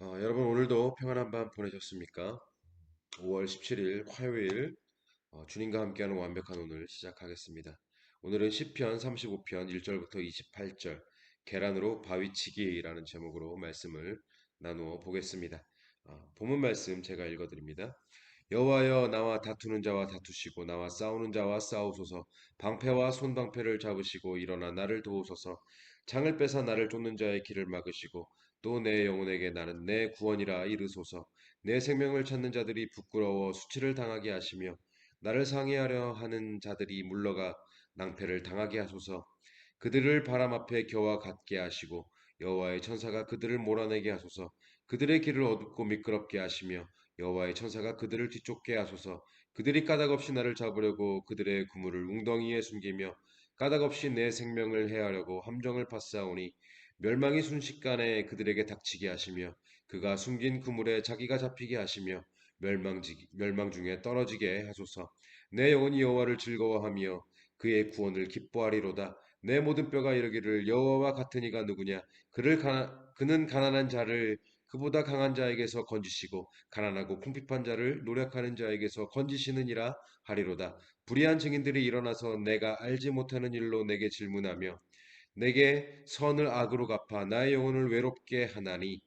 여러분 오늘도 평안한 밤 보내셨습니까? 5월 17일 화요일 주님과 함께하는 완벽한 오늘 시작하겠습니다. 오늘은 시편 35편 1절부터 28절 계란으로 바위치기라는 제목으로 말씀을 나누어 보겠습니다. 본문 말씀 제가 읽어드립니다. 여호와여 나와 다투는 자와 다투시고 나와 싸우는 자와 싸우소서. 방패와 손방패를 잡으시고 일어나 나를 도우소서. 창을 빼사 나를 쫓는 자의 길을 막으시고 또 내 영혼에게 나는 내 구원이라 이르소서. 내 생명을 찾는 자들이 부끄러워 수치를 당하게 하시며 나를 상해하려 하는 자들이 물러가 낭패를 당하게 하소서. 그들을 바람 앞에 겨와 같게 하시고 여호와의 천사가 그들을 몰아내게 하소서. 그들의 길을 어둡고 미끄럽게 하시며 여호와의 천사가 그들을 뒤쫓게 하소서. 그들이 까닭없이 나를 잡으려고 그들의 그물을 웅덩이에 숨기며 까닭없이 내 생명을 해하려고 함정을 파싸우니 멸망이 순식간에 그들에게 닥치게 하시며 그가 숨긴 그물에 자기가 잡히게 하시며 멸망 중에 떨어지게 하소서. 내 영혼이 여호와를 즐거워하며 그의 구원을 기뻐하리로다. 내 모든 뼈가 이르기를 여호와와 같은 이가 누구냐? 그는 가난한 자를 그보다 강한 자에게서 건지시고 가난하고 궁핍한 자를 노력하는 자에게서 건지시느니라 하리로다. 불의한 증인들이 일어나서 내가 알지 못하는 일로 내게 질문하며 내게 선을 악으로 갚아 나의 영혼을 외롭게 하나니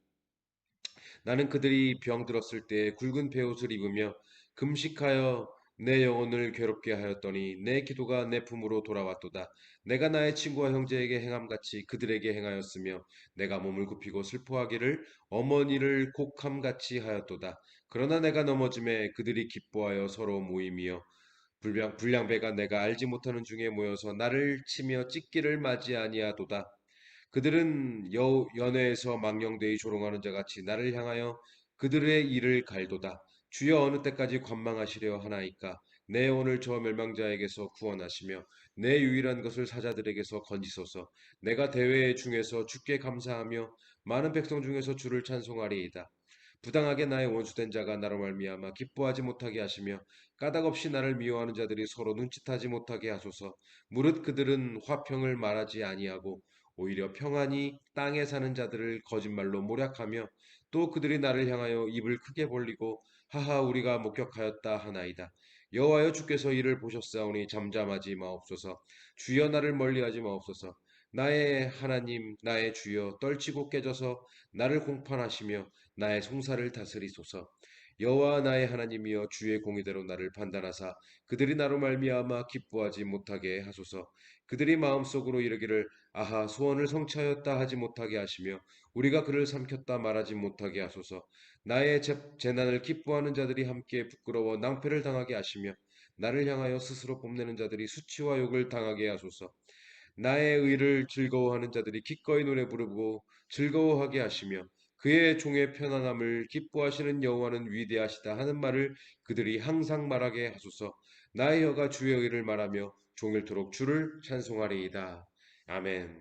나는 그들이 병들었을 때 굵은 베옷을 입으며 금식하여 내 영혼을 괴롭게 하였더니 내 기도가 내 품으로 돌아왔도다. 내가 나의 친구와 형제에게 행함같이 그들에게 행하였으며 내가 몸을 굽히고 슬퍼하기를 어머니를 곡함같이 하였도다. 그러나 내가 넘어짐에 그들이 기뻐하여 서로 모임이여 불량배가 내가 알지 못하는 중에 모여서 나를 치며 찢기를 맞이 아니하도다. 그들은 연회에서 망령되이 조롱하는 자 같이 나를 향하여 그들의 일을 갈도다. 주여 어느 때까지 관망하시려 하나이까? 내 영혼을 저 멸망자에게서 구원하시며 내 유일한 것을 사자들에게서 건지소서. 내가 대회 중에서 주께 감사하며 많은 백성 중에서 주를 찬송하리이다. 부당하게 나의 원수된 자가 나로 말미암아 기뻐하지 못하게 하시며 까닭없이 나를 미워하는 자들이 서로 눈짓하지 못하게 하소서. 무릇 그들은 화평을 말하지 아니하고 오히려 평안히 땅에 사는 자들을 거짓말로 모략하며 또 그들이 나를 향하여 입을 크게 벌리고 하하 우리가 목격하였다 하나이다. 여호와여 주께서 이를 보셨사오니 잠잠하지 마옵소서. 주여 나를 멀리하지 마옵소서. 나의 하나님 나의 주여 떨치고 깨져서 나를 공판하시며 나의 송사를 다스리소서. 여호와 나의 하나님이여 주의 공의대로 나를 판단하사 그들이 나로 말미암아 기뻐하지 못하게 하소서. 그들이 마음속으로 이르기를 아하 소원을 성취하였다 하지 못하게 하시며 우리가 그를 삼켰다 말하지 못하게 하소서. 나의 재난을 기뻐하는 자들이 함께 부끄러워 낭패를 당하게 하시며 나를 향하여 스스로 뽐내는 자들이 수치와 욕을 당하게 하소서. 나의 의를 즐거워하는 자들이 기꺼이 노래 부르고 즐거워하게 하시며 그의 종의 편안함을 기뻐하시는 여호와는 위대하시다 하는 말을 그들이 항상 말하게 하소서. 나의 혀가 주의 의를 말하며 종일토록 주를 찬송하리이다. 아멘.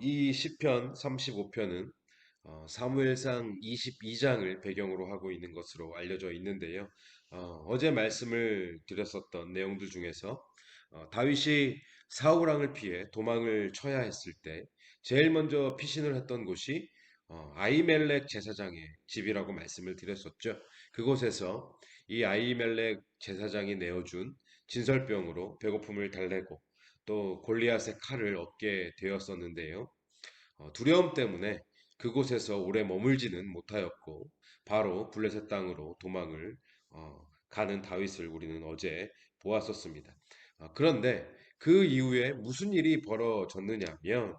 이 시편 35편은 사무엘상 22장을 배경으로 하고 있는 것으로 알려져 있는데요. 어제 말씀을 드렸었던 내용들 중에서 다윗이 사울 왕을 피해 도망을 쳐야 했을 때 제일 먼저 피신을 했던 곳이 아이멜렉 제사장의 집이라고 말씀을 드렸었죠. 그곳에서 이 아이멜렉 제사장이 내어준 진설병으로 배고픔을 달래고 또 골리앗의 칼을 얻게 되었었는데요. 두려움 때문에 그곳에서 오래 머물지는 못하였고 바로 블레셋 땅으로 도망을 가는 다윗을 우리는 어제 보았었습니다. 그런데 그 이후에 무슨 일이 벌어졌느냐면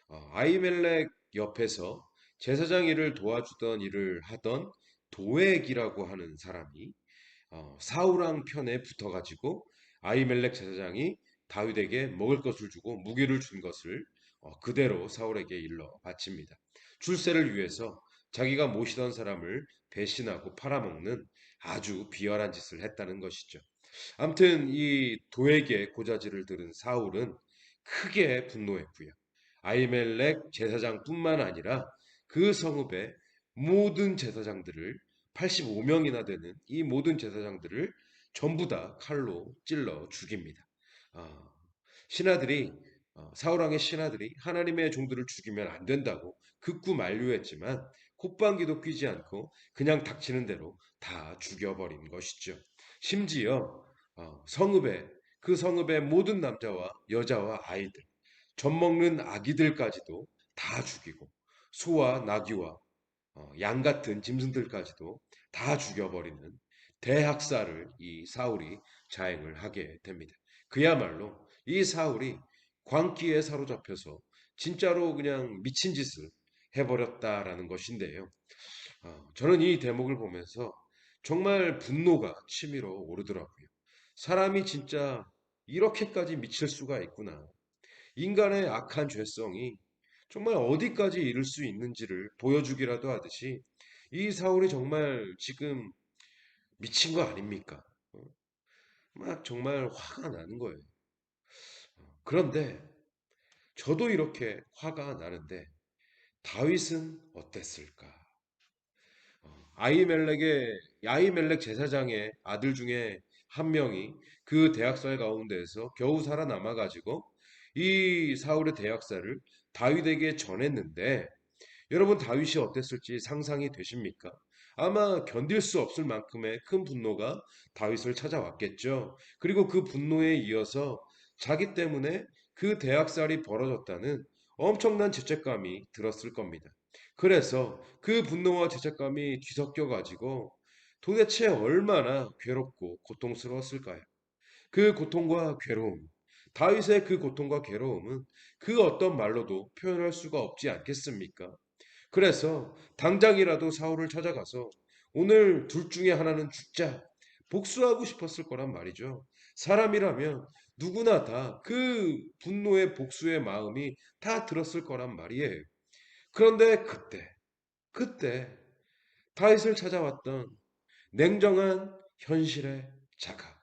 아이멜렉 옆에서 제사장 일을 도와주던 일을 하던 도액이라고 하는 사람이 사울왕 편에 붙어가지고 아이멜렉 제사장이 다윗에게 먹을 것을 주고 무기를 준 것을 그대로 사울에게 일러 바칩니다. 출세를 위해서 자기가 모시던 사람을 배신하고 팔아먹는 아주 비열한 짓을 했다는 것이죠. 아무튼 이 도에게 고자질을 들은 사울은 크게 분노했고요. 아이멜렉 제사장뿐만 아니라 그 성읍의 모든 제사장들을 85명이나 되는 이 모든 제사장들을 전부 다 칼로 찔러 죽입니다. 아, 신하들이 사울왕의 신하들이 하나님의 종들을 죽이면 안 된다고 극구 만류했지만 콧방귀도 뀌지 않고 그냥 닥치는 대로 다 죽여버린 것이죠. 심지어 성읍에 그 성읍의 모든 남자와 여자와 아이들, 젖먹는 아기들까지도 다 죽이고 소와 나귀와 양 같은 짐승들까지도 다 죽여버리는 대학살을 이 사울이 자행을 하게 됩니다. 그야말로 이 사울이 광기에 사로잡혀서 진짜로 그냥 미친 짓을 해버렸다라는 것인데요. 저는 이 대목을 보면서 정말 분노가 치밀어 오르더라고요. 사람이 진짜 이렇게까지 미칠 수가 있구나. 인간의 악한 죄성이 정말 어디까지 이를 수 있는지를 보여주기라도 하듯이 이 사울이 정말 지금 미친 거 아닙니까? 막 정말 화가 나는 거예요. 그런데 저도 이렇게 화가 나는데 다윗은 어땠을까? 아이멜렉 제사장의 아들 중에 한 명이 그 대학살 가운데에서 겨우 살아남아 가지고 이 사울의 대학살을 다윗에게 전했는데 여러분 다윗이 어땠을지 상상이 되십니까? 아마 견딜 수 없을 만큼의 큰 분노가 다윗을 찾아왔겠죠. 그리고 그 분노에 이어서 자기 때문에 그 대학살이 벌어졌다는 엄청난 죄책감이 들었을 겁니다. 그래서 그 분노와 죄책감이 뒤섞여 가지고 도대체 얼마나 괴롭고 고통스러웠을까요? 그 고통과 괴로움, 다윗의 그 고통과 괴로움은 그 어떤 말로도 표현할 수가 없지 않겠습니까? 그래서 당장이라도 사울을 찾아가서 오늘 둘 중에 하나는 죽자. 복수하고 싶었을 거란 말이죠. 사람이라면 누구나 다 그 분노의 복수의 마음이 다 들었을 거란 말이에요. 그런데 그때 다윗을 찾아왔던 냉정한 현실의 자각,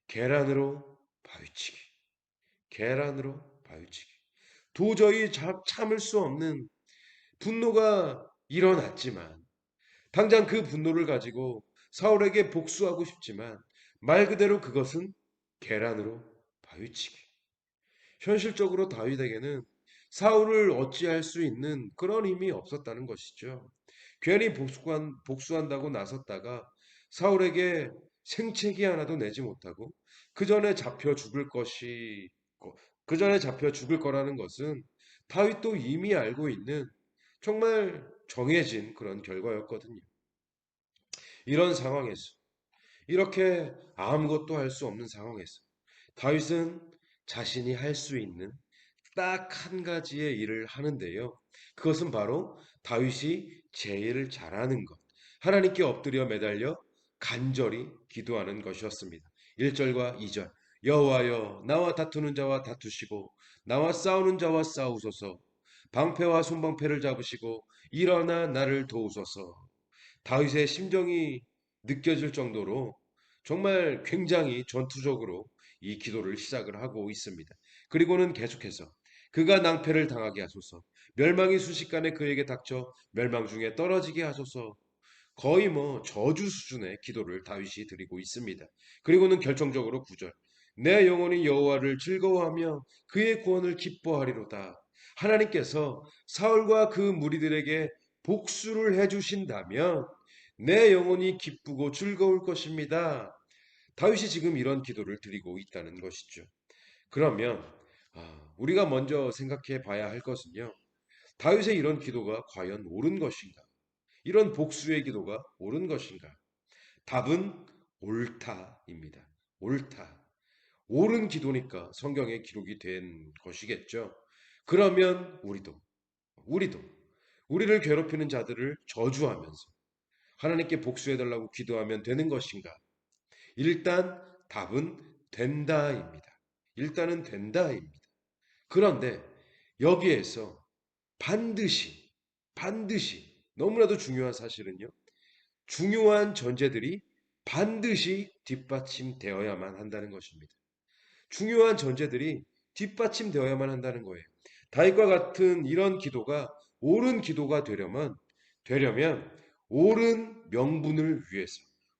계란으로 바위치기, 계란으로 바위치기. 도저히 참을 수 없는 분노가 일어났지만 당장 그 분노를 가지고 사울에게 복수하고 싶지만 말 그대로 그것은 계란으로 바위치기. 현실적으로 다윗에게는 사울을 어찌할 수 있는 그런 힘이 없었다는 것이죠. 괜히 복수한다고 나섰다가 사울에게 생채기 하나도 내지 못하고 그 전에 잡혀 죽을 것이 그 전에 잡혀 죽을 거라는 것은 다윗도 이미 알고 있는 정말 정해진 그런 결과였거든요. 이런 상황에서 이렇게 아무것도 할 수 없는 상황에서 다윗은 자신이 할 수 있는 딱 한 가지의 일을 하는데요. 그것은 바로 다윗이 제일 잘하는 것. 하나님께 엎드려 매달려 간절히 기도하는 것이었습니다. 1절과 2절. 여호와여 나와 다투는 자와 다투시고 나와 싸우는 자와 싸우소서. 방패와 손방패를 잡으시고 일어나 나를 도우소서. 다윗의 심정이 느껴질 정도로 정말 굉장히 전투적으로 이 기도를 시작을 하고 있습니다. 그리고는 계속해서 그가 낭패를 당하게 하소서. 멸망이 순식간에 그에게 닥쳐 멸망 중에 떨어지게 하소서. 거의 뭐 저주 수준의 기도를 다윗이 드리고 있습니다. 그리고는 결정적으로 9절. 내 영혼이 여호와를 즐거워하며 그의 구원을 기뻐하리로다. 하나님께서 사울과 그 무리들에게 복수를 해주신다면 내 영혼이 기쁘고 즐거울 것입니다. 다윗이 지금 이런 기도를 드리고 있다는 것이죠. 그러면 우리가 먼저 생각해 봐야 할 것은요. 다윗의 이런 기도가 과연 옳은 것인가? 이런 복수의 기도가 옳은 것인가? 답은 옳다입니다. 옳다. 옳은 기도니까 성경에 기록이 된 것이겠죠. 그러면 우리도 우리를 괴롭히는 자들을 저주하면서 하나님께 복수해달라고 기도하면 되는 것인가? 일단 답은 된다입니다. 일단은 된다입니다. 그런데 여기에서 반드시 너무나도 중요한 사실은요. 중요한 전제들이 반드시 뒷받침되어야만 한다는 것입니다. 중요한 전제들이 뒷받침되어야만 한다는 거예요. 다윗과 같은 이런 기도가 옳은 기도가 되려면 옳은 명분을 위해서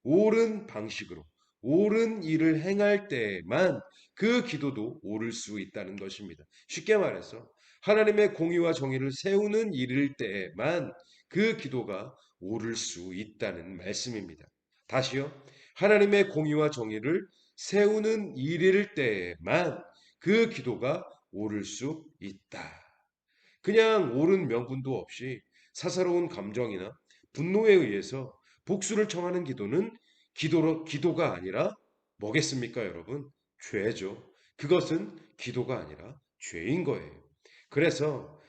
옳은 방식으로 옳은 일을 행할 때에만 그 기도도 옳을 수 있다는 것입니다. 쉽게 말해서 하나님의 공의와 정의를 세우는 일일 때에만 그 기도가 옳을 수 있다는 말씀입니다. 다시요. 하나님의 공의와 정의를 세우는 일일 때에만 그 기도가 옳을 수 있다. 그냥 옳은 명분도 없이 사사로운 감정이나 분노에 의해서 복수를 청하는 기도는 기도가 아니라 뭐겠습니까, 여러분? 죄죠. 그것은 기도가 아니라 죄인 거예요. 그래서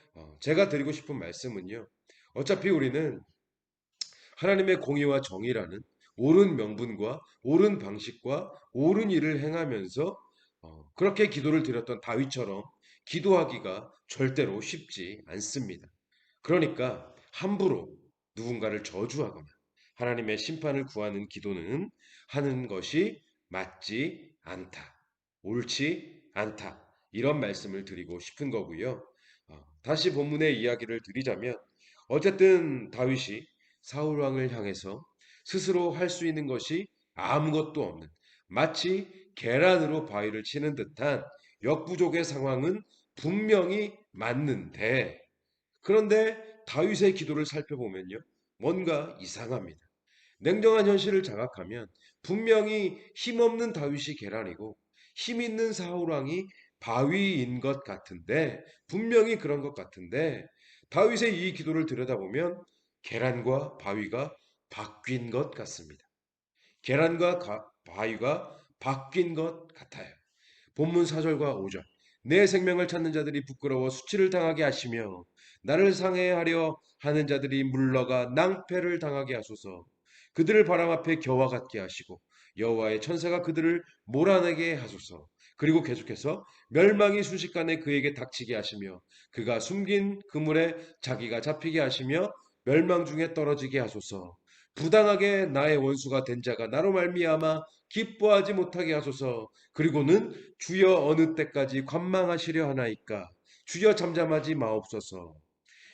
제가 드리고 싶은 말씀은요. 어차피 우리는 하나님의 공의와 정의라는 옳은 명분과 옳은 방식과 옳은 일을 행하면서 그렇게 기도를 드렸던 다윗처럼 기도하기가 절대로 쉽지 않습니다. 그러니까 함부로 누군가를 저주하거나 하나님의 심판을 구하는 기도는 하는 것이 맞지 않다. 옳지 않다. 이런 말씀을 드리고 싶은 거고요. 다시 본문의 이야기를 드리자면 어쨌든 다윗이 사울 왕을 향해서 스스로 할 수 있는 것이 아무것도 없는 마치 계란으로 바위를 치는 듯한 역부족의 상황은 분명히 맞는데 그런데 다윗의 기도를 살펴보면요. 뭔가 이상합니다. 냉정한 현실을 자각하면 분명히 힘없는 다윗이 계란이고 힘 있는 사울 왕이 바위인 것 같은데 분명히 그런 것 같은데 다윗의 이 기도를 들여다보면 계란과 바위가 바뀐 것 같습니다. 계란과 바위가 바뀐 것 같아요. 본문 4절과 5절. 내 생명을 찾는 자들이 부끄러워 수치를 당하게 하시며 나를 상해하려 하는 자들이 물러가 낭패를 당하게 하소서. 그들을 바람 앞에 겨와 같게 하시고 여호와의 천사가 그들을 몰아내게 하소서. 그리고 계속해서 멸망이 순식간에 그에게 닥치게 하시며 그가 숨긴 그물에 자기가 잡히게 하시며 멸망 중에 떨어지게 하소서. 부당하게 나의 원수가 된 자가 나로 말미암아 기뻐하지 못하게 하소서. 그리고는 주여 어느 때까지 관망하시려 하나이까? 주여 잠잠하지 마옵소서.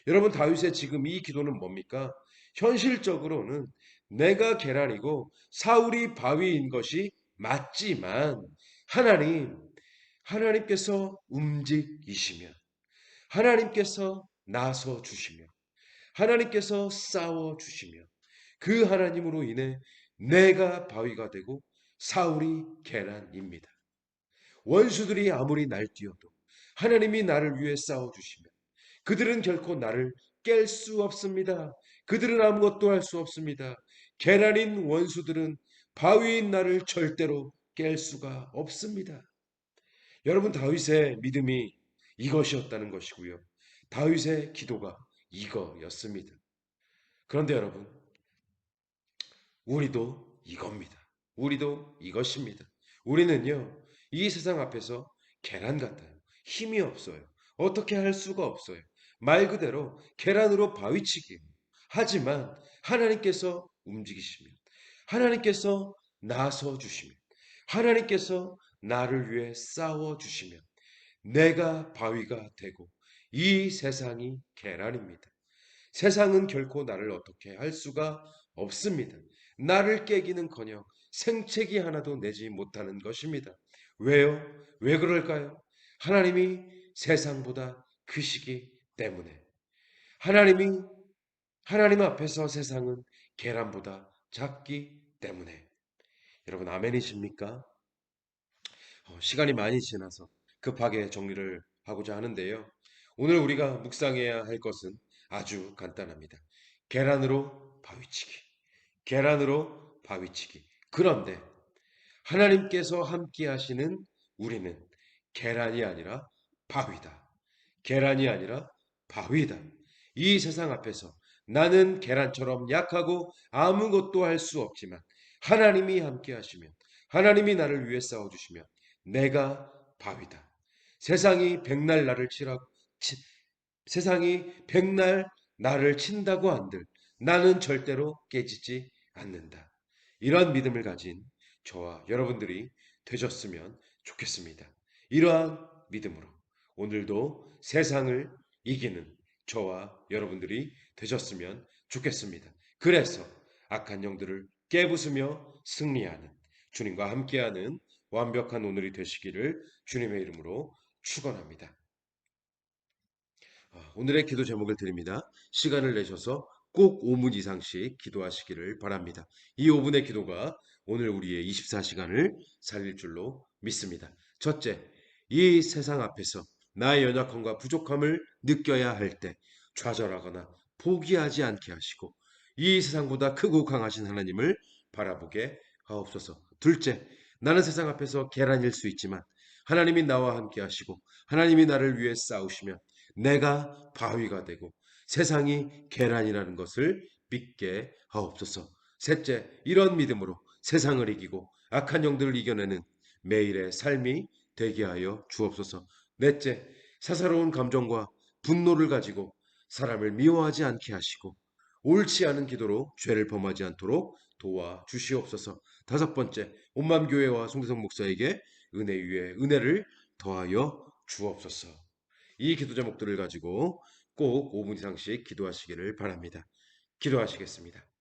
여러분 다윗의 지금 이 기도는 뭡니까? 현실적으로는 내가 계란이고 사울이 바위인 것이 맞지만 하나님께서 움직이시며 하나님께서 나서 주시며 하나님께서 싸워 주시며 그 하나님으로 인해 내가 바위가 되고 사울이 계란입니다. 원수들이 아무리 날뛰어도 하나님이 나를 위해 싸워주시면 그들은 결코 나를 깰 수 없습니다. 그들은 아무것도 할 수 없습니다. 계란인 원수들은 바위인 나를 절대로 깰 수가 없습니다. 여러분 다윗의 믿음이 이것이었다는 것이고요. 다윗의 기도가 이거였습니다. 그런데 여러분 우리도 이겁니다. 우리도 이것입니다. 우리는요, 이 세상 앞에서 계란 같아요. 힘이 없어요. 어떻게 할 수가 없어요. 말 그대로 계란으로 바위치기. 하지만 하나님께서 움직이시면, 하나님께서 나서 주시면, 하나님께서 나를 위해 싸워 주시면, 내가 바위가 되고, 이 세상이 계란입니다. 세상은 결코 나를 어떻게 할 수가 없습니다. 나를 깨기는커녕 생채기 하나도 내지 못하는 것입니다. 왜요? 왜 그럴까요? 하나님이 세상보다 크시기 때문에. 하나님이 하나님 앞에서 세상은 계란보다 작기 때문에. 여러분 아멘이십니까? 시간이 많이 지나서 급하게 정리를 하고자 하는데요. 오늘 우리가 묵상해야 할 것은 아주 간단합니다. 계란으로 바위치기. 계란으로 바위치기. 그런데 하나님께서 함께 하시는 우리는 계란이 아니라 바위다. 계란이 아니라 바위다. 이 세상 앞에서 나는 계란처럼 약하고 아무것도 할 수 없지만 하나님이 함께 하시면 하나님이 나를 위해 싸워주시면 내가 바위다. 세상이 백날 나를 치라고 세상이 백날 나를 친다고 한들 나는 절대로 깨지지 않는다. 이러한 믿음을 가진 저와 여러분들이 되셨으면 좋겠습니다. 이러한 믿음으로 오늘도 세상을 이기는 저와 여러분들이 되셨으면 좋겠습니다. 그래서 악한 영들을 깨부수며 승리하는 주님과 함께하는 완벽한 오늘이 되시기를 주님의 이름으로 축원합니다. 오늘의 기도 제목을 드립니다. 시간을 내셔서 꼭 5분 이상씩 기도하시기를 바랍니다. 이 5분의 기도가 오늘 우리의 24시간을 살릴 줄로 믿습니다. 첫째, 이 세상 앞에서 나의 연약함과 부족함을 느껴야 할 때 좌절하거나 포기하지 않게 하시고 이 세상보다 크고 강하신 하나님을 바라보게 하옵소서. 둘째, 나는 세상 앞에서 계란일 수 있지만 하나님이 나와 함께 하시고 하나님이 나를 위해 싸우시면 내가 바위가 되고 세상이 계란이라는 것을 믿게 하옵소서. 셋째, 이런 믿음으로 세상을 이기고 악한 영들을 이겨내는 매일의 삶이 되게 하여 주옵소서. 넷째, 사사로운 감정과 분노를 가지고 사람을 미워하지 않게 하시고 옳지 않은 기도로 죄를 범하지 않도록 도와 주시옵소서. 다섯 번째, 온맘 교회와 송대성 목사에게 은혜 위에 은혜를 더하여 주옵소서. 이 기도 제목들을 가지고 꼭 5분 이상씩 기도하시기를 바랍니다. 기도하시겠습니다.